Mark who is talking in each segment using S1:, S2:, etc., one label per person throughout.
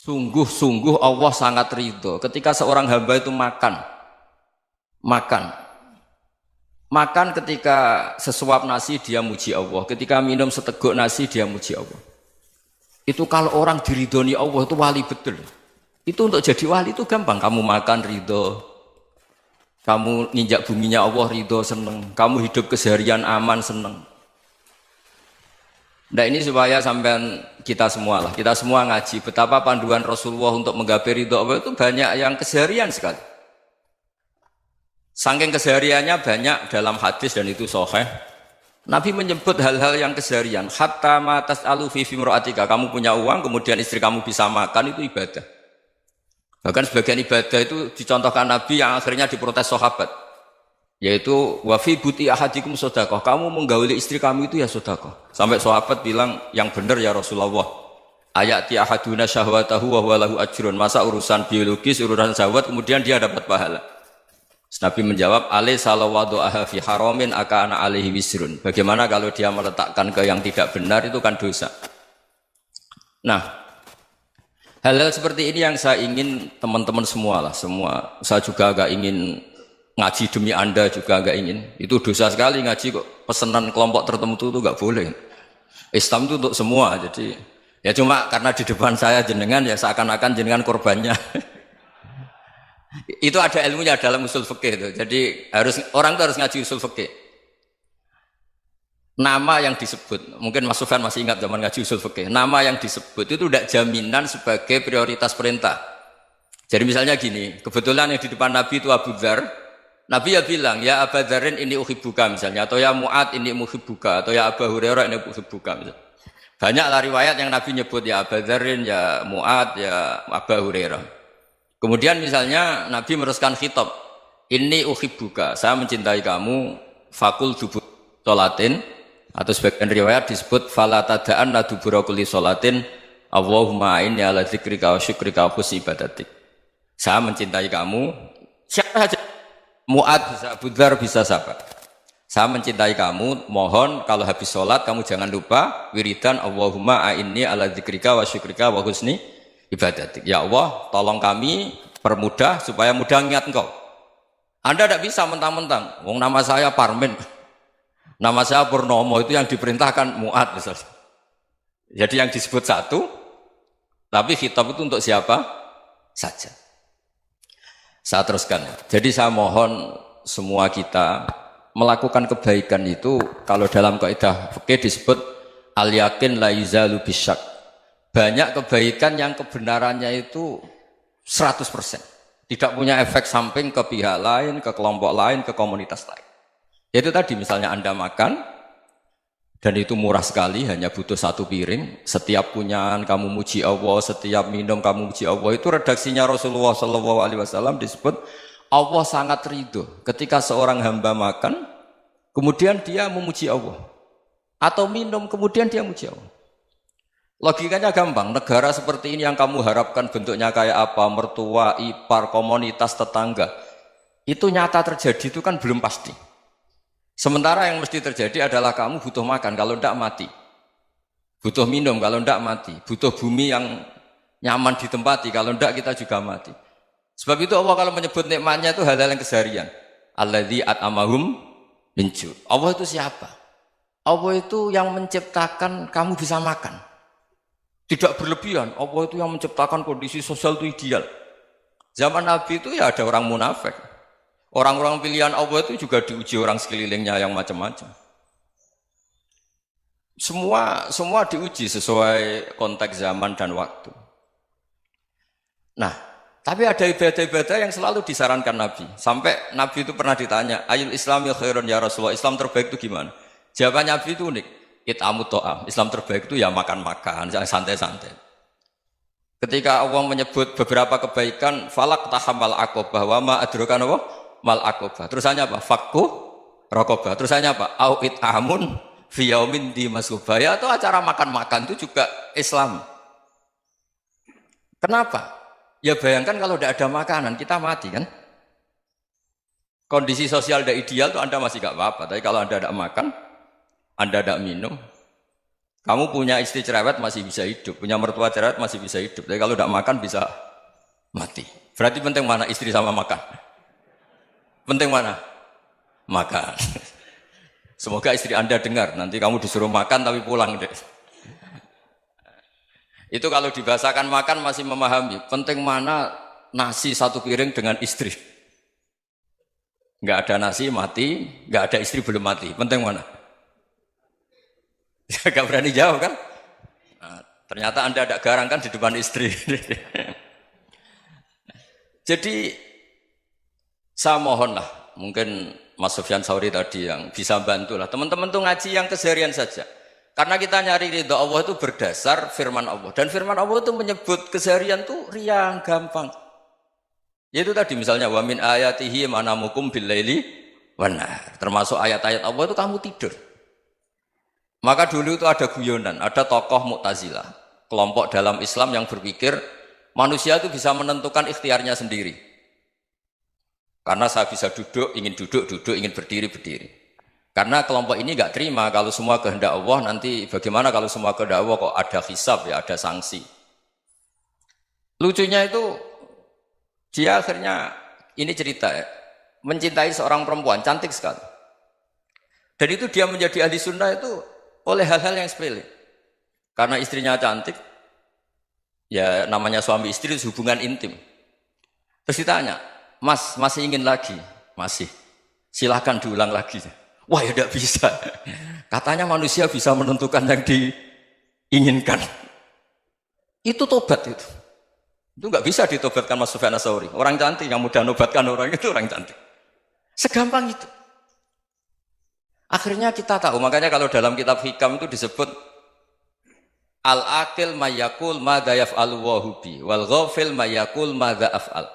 S1: Sungguh-sungguh Allah sangat ridho ketika seorang hamba itu makan ketika sesuap nasi dia muji Allah, ketika minum seteguk nasi dia muji Allah. Itu kalau orang diridhoni Allah itu wali betul. Itu untuk jadi wali itu gampang, kamu makan ridho, kamu nginjak buminya Allah ridho seneng, kamu hidup keseharian aman seneng. Nah ini supaya sampean kita semua ngaji betapa panduan Rasulullah untuk menggapai ridho Allah itu banyak yang keseharian sekali. Saking kesehariannya banyak dalam hadis dan itu sahih. Nabi menyebut hal-hal yang keseharian. Hatta ma tas'alu fi fimra'atika, kamu punya uang kemudian istri kamu bisa makan itu ibadah. Bahkan sebagian ibadah itu dicontohkan Nabi yang akhirnya diprotes sahabat. Yaitu wa fi buti ahadikum sedekah, kamu menggauli istri kamu itu ya sedekah. Sampai sahabat bilang yang benar ya Rasulullah. Ayati ahaduna syahwatahu wa huwa lahu ajrun. Masa urusan biologis, urusan syahwat kemudian dia dapat pahala. Nabi menjawab, alaysa law wada'aha fi haramin akana alaihi wisrun. Bagaimana kalau dia meletakkan ke yang tidak benar itu kan dosa. Nah, hal-hal seperti ini yang saya ingin teman-teman semua saya juga agak ingin ngaji demi Anda juga agak ingin. Itu dosa sekali ngaji kok pesanan kelompok tertentu itu enggak boleh. Islam itu untuk semua. Jadi ya cuma karena di depan saya jenengan ya seakan-akan jenengan korbannya. Itu ada ilmunya dalam usul fikih itu. Jadi orang itu harus ngaji usul fikih. Nama yang disebut, mungkin Mas Sufyan masih ingat zaman ngaji usul fikih. Nama yang disebut itu tidak jaminan sebagai prioritas perintah. Jadi misalnya gini, kebetulan yang di depan Nabi itu Abu Dzar. Nabi ya bilang, ya Abu Dzarin ini uhibbuka misalnya, atau ya Mu'ad ini uhibbuka, atau ya Abu Hurairah ini uhibbuka misalnya. Banyaklah riwayat yang Nabi nyebut ya Abu Dzarin, ya Mu'ad, ya Abu Hurairah. Kemudian misalnya Nabi meneruskan khitab, ini uhibbuka, saya mencintai kamu, fakul dubur sholatin, atau sebagian riwayat disebut fala tada'anna dubura kulli sholatin, Allahumma inni ala dzikrika wa syukrika wa husni ibadatik. Saya mencintai kamu, siapa saja, Mu'ad bisa, Abu Dzar bisa siapa. Saya mencintai kamu, mohon kalau habis sholat kamu jangan lupa wiridan Allahumma a'inni ala dzikrika wa syukrika wa husni ibadatik. Ya Allah, tolong kami permudah supaya mudah ingat engkau. Anda tidak bisa mentang-mentang, wong nama saya Parmin, nama saya Purnomo, itu yang diperintahkan Mu'ad misalnya. Jadi yang disebut satu, tapi khitab itu untuk siapa saja. Saya teruskan. Jadi saya mohon semua kita melakukan kebaikan itu, kalau dalam kaidah fikih disebut al-yakin la yuzalu bisyak. Banyak kebaikan yang kebenarannya itu 100%. Tidak punya efek samping ke pihak lain, ke kelompok lain, ke komunitas lain. Yaitu tadi misalnya Anda makan, dan itu murah sekali, hanya butuh satu piring. Setiap punyaan kamu muji Allah, setiap minum kamu muji Allah. Itu redaksinya Rasulullah SAW disebut, Allah sangat ridho ketika seorang hamba makan, kemudian dia memuji Allah. Atau minum, kemudian dia muji Allah. Logikanya gampang, negara seperti ini yang kamu harapkan bentuknya kayak apa, mertua, ipar, komunitas, tetangga, itu nyata terjadi itu kan belum pasti. Sementara yang mesti terjadi adalah kamu butuh makan, kalau tidak mati. Butuh minum, kalau tidak mati. Butuh bumi yang nyaman ditempati, kalau tidak kita juga mati. Sebab itu Allah kalau menyebut nikmatnya itu hal-hal yang keseharian. Alladzi at'amahum min ju'. Allah itu siapa? Allah itu yang menciptakan kamu bisa makan. Tidak berlebihan, Allah itu yang menciptakan kondisi sosial itu ideal. Zaman Nabi itu ya ada orang munafik. Orang-orang pilihan Allah itu juga diuji orang sekelilingnya yang macam-macam. Semua diuji sesuai konteks zaman dan waktu. Nah, tapi ada ibadah-ibadah yang selalu disarankan Nabi. Sampai Nabi itu pernah ditanya, ayul islami khairun ya Rasulullah, Islam terbaik itu gimana? Jawaban Nabi itu unik. It'amu to'am, Islam terbaik itu ya makan-makan, yang santai-santai. Ketika Allah menyebut beberapa kebaikan, falak tahamal aqobah, wa ma adrokan apa? Mal aqobah. Terusannya apa? Fakku raqobah. Terusannya apa? Au it'amun fi yaumin di masubah. Ya, atau acara makan-makan itu juga Islam. Kenapa? Ya bayangkan kalau tidak ada makanan, kita mati kan? Kondisi sosial tidak ideal itu Anda masih gak apa-apa, tapi kalau Anda tidak makan, Anda tidak minum, Kamu punya istri cerewet masih bisa hidup, punya mertua cerewet masih bisa hidup. Tapi kalau tidak makan bisa mati. Berarti penting mana istri sama makan? Penting mana? Makan. Semoga istri Anda dengar, nanti kamu disuruh makan tapi pulang deh. Itu kalau dibahasakan makan masih memahami. Penting mana nasi satu piring dengan istri. Nggak ada nasi mati, nggak ada istri belum mati. Penting mana? Gak berani jawab kan? Nah, ternyata Anda ada garang kan di depan istri. Jadi saya mohonlah, mungkin Mas Sufyan Sauri tadi yang bisa bantulah. Teman-teman tuh ngaji yang keseharian saja. Karena kita nyari ridha Allah itu berdasar firman Allah. Dan firman Allah itu menyebut keseharian tuh riang, gampang. Yaitu tadi misalnya wa min ayatihi manamukum bil laili wan nahar. Termasuk ayat-ayat Allah itu kamu tidur. Maka dulu itu ada guyonan, ada tokoh Mu'tazilah, kelompok dalam Islam yang berpikir manusia itu bisa menentukan ikhtiarnya sendiri. Karena saya bisa duduk, duduk, ingin berdiri, berdiri. Karena kelompok ini nggak terima kalau semua kehendak Allah, nanti bagaimana kalau semua kehendak Allah kok ada hisab ya, ada sanksi. Lucunya itu dia akhirnya, ini cerita ya, mencintai seorang perempuan, cantik sekali. Dan itu dia menjadi ahli sunnah itu oleh hal-hal yang sepele. Karena istrinya cantik, ya namanya suami istri hubungan intim. Terus ditanya, Mas, masih ingin lagi? Masih. Silahkan diulang lagi. Wah ya tidak bisa. Katanya manusia bisa menentukan yang diinginkan. Itu tobat itu. Itu nggak bisa ditobatkan Mas Sufyan Ats-Tsauri. Orang cantik yang mudah nobatkan orang itu orang cantik. Segampang itu. Akhirnya kita tahu, makanya kalau dalam kitab Hikam itu disebut al-aqil mayyakul madza yaf'alu wa hubi wal ghafil mayyakul madza af'al.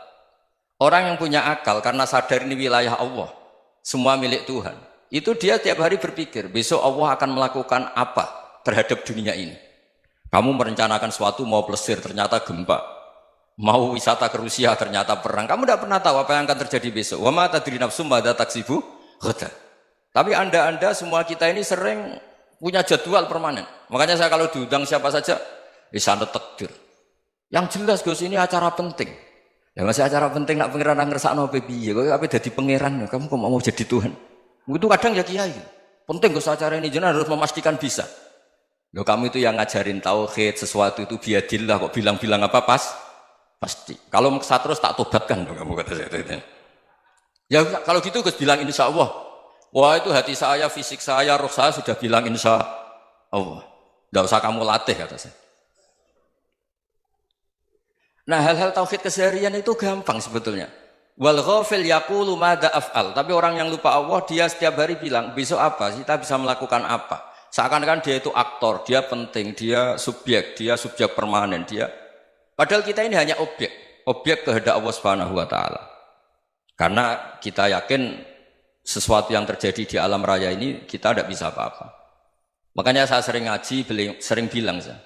S1: Orang yang punya akal karena sadar ini wilayah Allah, semua milik Tuhan. Itu dia tiap hari berpikir, besok Allah akan melakukan apa terhadap dunia ini. Kamu merencanakan suatu mau plesir, ternyata gempa. Mau wisata ke Rusia, ternyata perang. Kamu tidak pernah tahu apa yang akan terjadi besok. Wa ma tadri nafsum madza taksibu ghadan. Tapi anda semua kita ini sering punya jadwal permanen. Makanya saya kalau diundang siapa saja, sana takdir. Yang jelas Gus ini acara penting. Ya masih acara penting nak pangeran ngersakno piye? Kok ape dadi pangeran? Kamu kok mau jadi Tuhan? Itu kadang ya kiai. Penting Gus acara ini jenengan harus memastikan bisa. Loh kamu itu yang ngajarin tauhid, sesuatu itu biadillah kok bilang-bilang apa pasti. Kalau maksa terus tak tobatkan loh kamu kata saya. Ya kalau gitu Gus bilang insya Allah. Wah itu hati saya, fisik saya, roh saya sudah bilang insya Allah. Tidak usah kamu latih kata saya. Nah hal-hal tauhid keseharian itu gampang sebetulnya. Wal ghafil yaqulu madza af'al. Tapi orang yang lupa Allah dia setiap hari bilang besok apa? Kita bisa melakukan apa? Seakan-akan dia itu aktor, dia penting, dia subjek permanen, dia. Padahal kita ini hanya objek kehendak Allah Subhanahu wa taala. Karena kita yakin sesuatu yang terjadi di alam raya ini kita tidak bisa apa-apa. Makanya saya sering ngaji, sering bilang saya,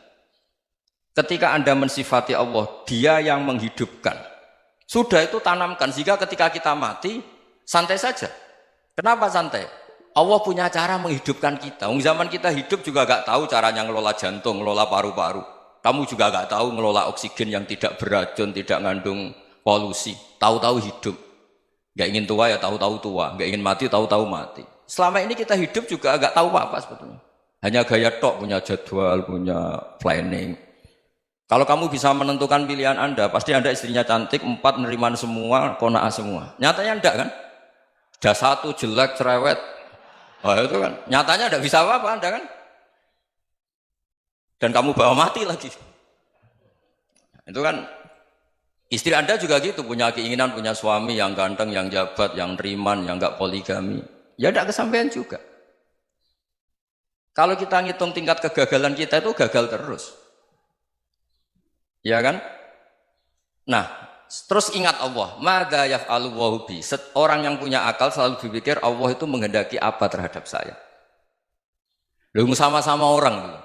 S1: ketika Anda mensifati Allah, Dia yang menghidupkan. Sudah itu tanamkan sehingga ketika kita mati santai saja. Kenapa santai? Allah punya cara menghidupkan kita. Zaman kita hidup juga gak tahu caranya ngelola jantung, ngelola paru-paru. Kamu juga gak tahu ngelola oksigen yang tidak beracun, tidak ngandung polusi. Tahu-tahu hidup. Gak ingin tua ya tahu-tahu tua, gak ingin mati tahu-tahu mati. Selama ini kita hidup juga agak tahu apa sebetulnya. Hanya gaya tok, punya jadwal, punya planning. Kalau kamu bisa menentukan pilihan Anda, pasti Anda istrinya cantik, 4 neriman semua, qanaah semua. Nyatanya enggak kan? Ada 1 jelek, cerewet. Oh itu kan, nyatanya enggak bisa apa-apa Anda kan? Dan kamu bawa mati lagi. Itu kan istri Anda juga gitu, punya keinginan, punya suami yang ganteng, yang jabat, yang neriman, yang enggak poligami. Ya enggak kesampaian juga. Kalau kita ngitung tingkat kegagalan kita itu gagal terus. Ya kan? Nah, terus ingat Allah, madza yaf'alu wa bi. Orang yang punya akal selalu berpikir Allah itu menghendaki apa terhadap saya. Lalu sama-sama orang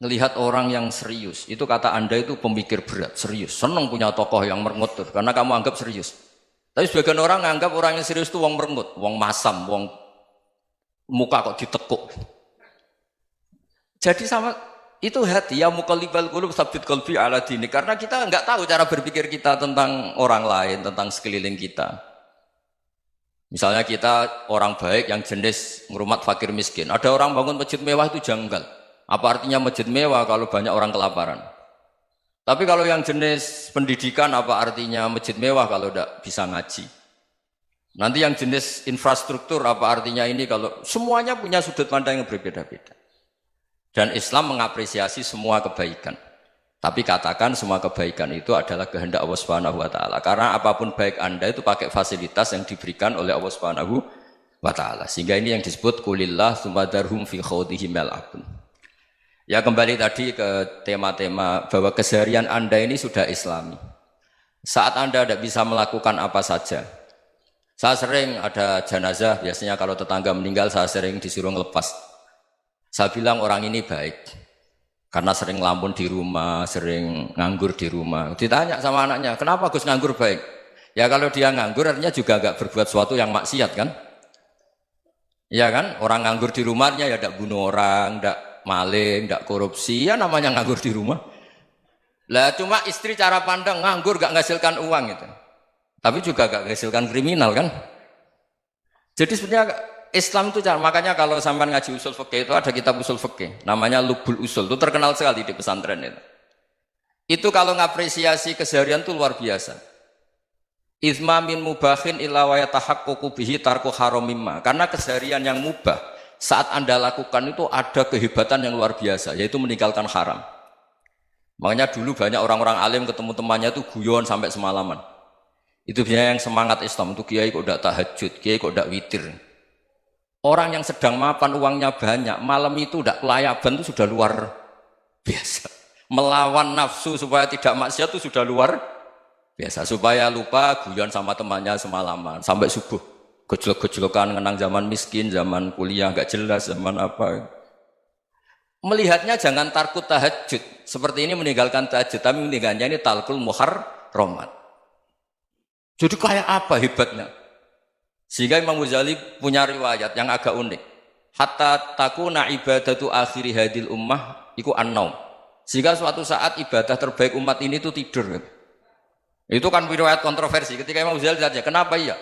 S1: melihat orang yang serius, itu kata Anda itu pemikir berat, serius, senang punya tokoh yang merengut karena kamu anggap serius. Tapi sebagian orang anggap orang yang serius itu wong merengut, wong masam, wong muka kok ditekuk. Jadi sama Itu hati, ya muqallibal qulub tsabbit qalbi ala dini. Karena kita nggak tahu cara berpikir kita tentang orang lain, tentang sekeliling kita. Misalnya kita orang baik yang jenis ngurmat fakir miskin. Ada orang bangun masjid mewah itu janggal. Apa artinya masjid mewah kalau banyak orang kelaparan? Tapi kalau yang jenis pendidikan, apa artinya masjid mewah kalau tidak bisa ngaji? Nanti yang jenis infrastruktur, apa artinya ini kalau semuanya punya sudut pandang yang berbeda-beda. Dan Islam mengapresiasi semua kebaikan. Tapi katakan semua kebaikan itu adalah kehendak Allah Subhanahu wa taala. Karena apapun baik Anda itu pakai fasilitas yang diberikan oleh Allah Subhanahu wa taala. Sehingga ini yang disebut kulillah sumadarhum fi khawdihim yal'abun. Ya kembali tadi ke tema-tema bahwa keseharian Anda ini sudah Islami. Saat Anda tidak bisa melakukan apa saja. Saya sering ada jenazah, biasanya kalau tetangga meninggal saya sering disuruh ngelepas. Saya bilang orang ini baik karena sering ngelamun di rumah, sering nganggur di rumah. Ditanya sama anaknya, kenapa Gus nganggur baik? Ya kalau dia nganggur artinya juga agak berbuat sesuatu yang maksiat kan? Iya kan? Orang nganggur di rumahnya ya tidak bunuh orang, tidak maling, tidak korupsi, ya namanya nganggur di rumah. Lah cuma istri cara pandang nganggur gak menghasilkan uang itu. Tapi juga gak menghasilkan kriminal kan? Jadi sebenarnya Islam itu makanya kalau sampai ngaji usul fikih itu ada kitab usul fikih namanya Lubul Usul, itu terkenal sekali di pesantren itu. Itu kalau ngapresiasi keseharian itu luar biasa. Izma min mubahin illa wa yatahaqqaqu bihi tarku haramimma. Karena keseharian yang mubah saat Anda lakukan itu ada kehebatan yang luar biasa, yaitu meninggalkan haram. Makanya dulu banyak orang-orang alim ketemu temannya itu guyon sampai semalaman. Itu biasanya yang semangat Islam itu kiai kok tidak tahajud, kiai kok tidak witir. Orang yang sedang mapan uangnya banyak, malam itu tidak kelayaban itu sudah luar biasa. Melawan nafsu supaya tidak maksiat itu sudah luar biasa. Supaya lupa guyon sama temannya semalaman sampai subuh. Gejlok-gejlokan ngenang zaman miskin, zaman kuliah nggak jelas, zaman apa. Melihatnya jangan takut tahajud. Seperti ini meninggalkan tahajud, tapi meninggalkannya ini talkul muharramat. Jadi kayak apa hebatnya? Sehingga Imam Ghazali punya riwayat yang agak unik. Hatta takuna ibadatu akhiri hadil ummah iku an-naum. Sehingga suatu saat ibadah terbaik umat ini itu tidur. Itu kan riwayat kontroversi. Ketika Imam Ghazali tanya, kenapa iya?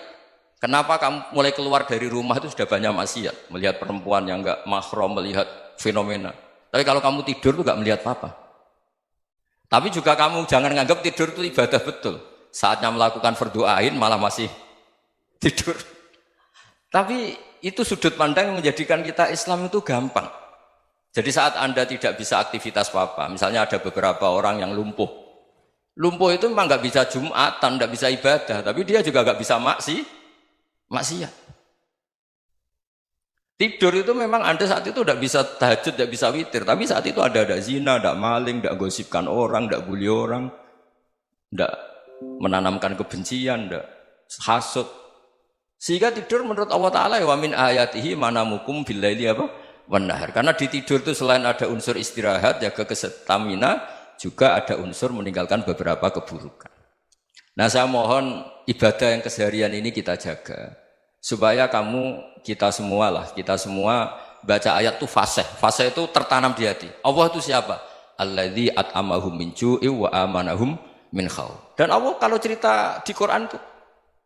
S1: Kenapa kamu mulai keluar dari rumah itu sudah banyak maksiat? Melihat perempuan yang enggak mahram, melihat fenomena. Tapi kalau kamu tidur itu enggak melihat apa-apa. Tapi juga kamu jangan menganggap tidur itu ibadah betul. Saatnya melakukan fardu ain malah masih tidur. Tapi itu sudut pandang yang menjadikan kita Islam itu gampang. Jadi saat Anda tidak bisa aktivitas apa-apa, misalnya ada beberapa orang yang lumpuh. Lumpuh itu memang nggak bisa Jumatan, nggak bisa ibadah, tapi dia juga nggak bisa maksiat. Tidur itu memang Anda saat itu tidak bisa tahajud, tidak bisa witir, tapi saat itu ada zina, ada maling, tidak gosipkan orang, tidak bully orang, tidak menanamkan kebencian, tidak hasud. Sehingga tidur menurut Allah Ta'ala wa min ayatihi manamukum billaili apa? Wan-nahar. Karena di tidur itu selain ada unsur istirahat, jaga kestamina, juga ada unsur meninggalkan beberapa keburukan. Nah saya mohon ibadah yang keseharian ini kita jaga. Supaya kita semua baca ayat itu fasih. Fasih itu tertanam di hati. Allah itu siapa? Alladzi at'amahum min ju'i wa amanahum min khauf. Dan Allah kalau cerita di Quran itu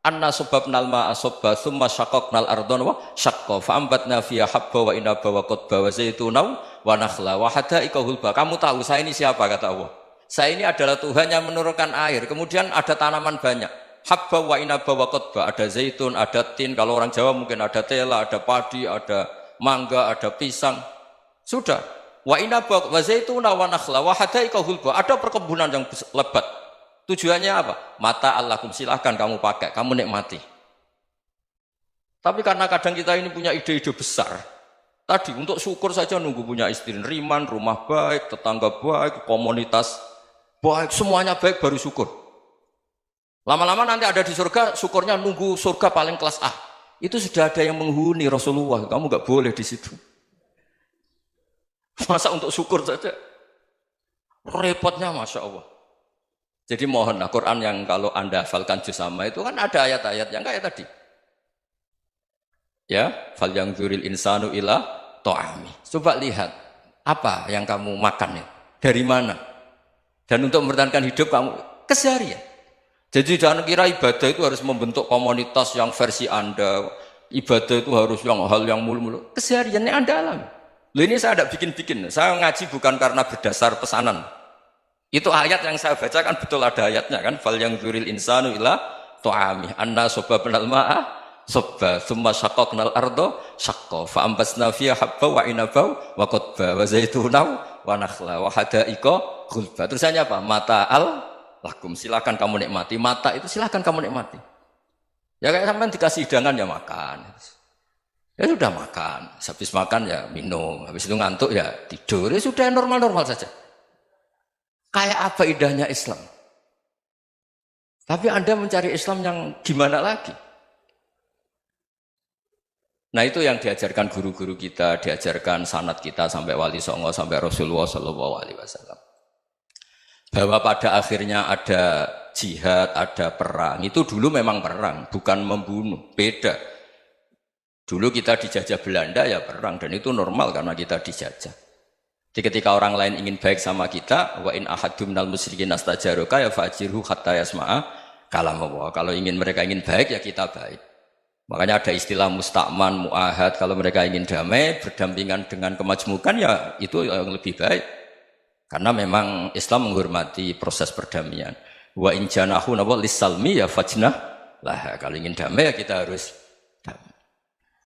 S1: anna sababnal ma'a sabba thumma syaqaqnal ardhan wa syaqqa fa ambatna fiha habba wa inaba wa qadba wa zaituna wa nakhla wa hada'iqa hulba. Kamu tahu saya ini siapa kata Allah? Saya ini adalah Tuhan yang menurunkan air, kemudian ada tanaman banyak. Habba wa inaba wa qadba, ada zaitun, ada tin, kalau orang Jawa mungkin ada tela, ada padi, ada mangga, ada pisang. Sudah. Wa inaba wa zaituna wa nakhla wa hada'iqa hulba. Ada perkebunan yang lebat. Tujuannya apa? Mata Allahkum, silahkan kamu pakai, kamu nikmati. Tapi karena kadang kita ini punya ide-ide besar. Tadi untuk syukur saja nunggu punya istri riman, rumah baik, tetangga baik, komunitas baik, semuanya baik baru syukur. Lama-lama nanti ada di surga, syukurnya nunggu surga paling kelas A. Itu sudah ada yang menghuni Rasulullah, kamu nggak boleh di situ. Masa untuk syukur saja? Repotnya Masya Allah. Jadi mohonlah Quran yang kalau Anda hafalkan juz sama itu kan ada ayat-ayat yang kayak tadi. Ya, fal yang dzuril insanu ila ta'ami. Coba lihat Apa yang kamu makan ya? Dari mana? Dan untuk mempertahankan hidup kamu keseharian. Jadi jangan kira ibadah itu harus membentuk komunitas yang versi Anda. Ibadah itu harus yang hal yang mulu-mulu. Kesehariannya Anda alami. Loh ini saya tidak bikin-bikin. Saya ngaji bukan karena berdasar pesanan. Itu ayat yang saya baca kan betul ada ayatnya kan. Fal yang dzuril insanu ila tu'ami anna soba penal ma'ah soba thumma syaqaqnal ardo syaqqa fa ambasna fiha habba wa inaba wa qadba wa zaituna wa nakhla wa hadaika ghulba. Terusannya apa? Mata'al lakum, silakan kamu nikmati. Mata itu silakan kamu nikmati. Ya kayak sampean dikasih hidangan ya makan. Ya sudah makan, habis makan ya minum, habis itu ngantuk ya tidur. Ya sudah normal-normal saja. Kayak apa indahnya Islam? Tapi Anda mencari Islam yang gimana lagi? Nah itu yang diajarkan guru-guru kita, diajarkan sanad kita sampai Wali Songo, sampai Rasulullah SAW. Bahwa pada akhirnya ada jihad, ada perang. Itu dulu memang perang, bukan membunuh, beda. Dulu kita dijajah Belanda ya perang, dan itu normal karena kita dijajah. Jadi ketika orang lain ingin baik sama kita, wa in ahadum minal musyrikin astajaruka ya fajirhu hatta yasma'a kalam Allah. Kalau mereka ingin baik ya kita baik. Makanya ada istilah mustakman, mu'ahad. Kalau mereka ingin damai, berdampingan dengan kemajmukan ya itu yang lebih baik. Karena memang Islam menghormati proses perdamaian. Wa in janahu lis-salmi ya fajnah lah. Kalau ingin damai ya kita harus damai.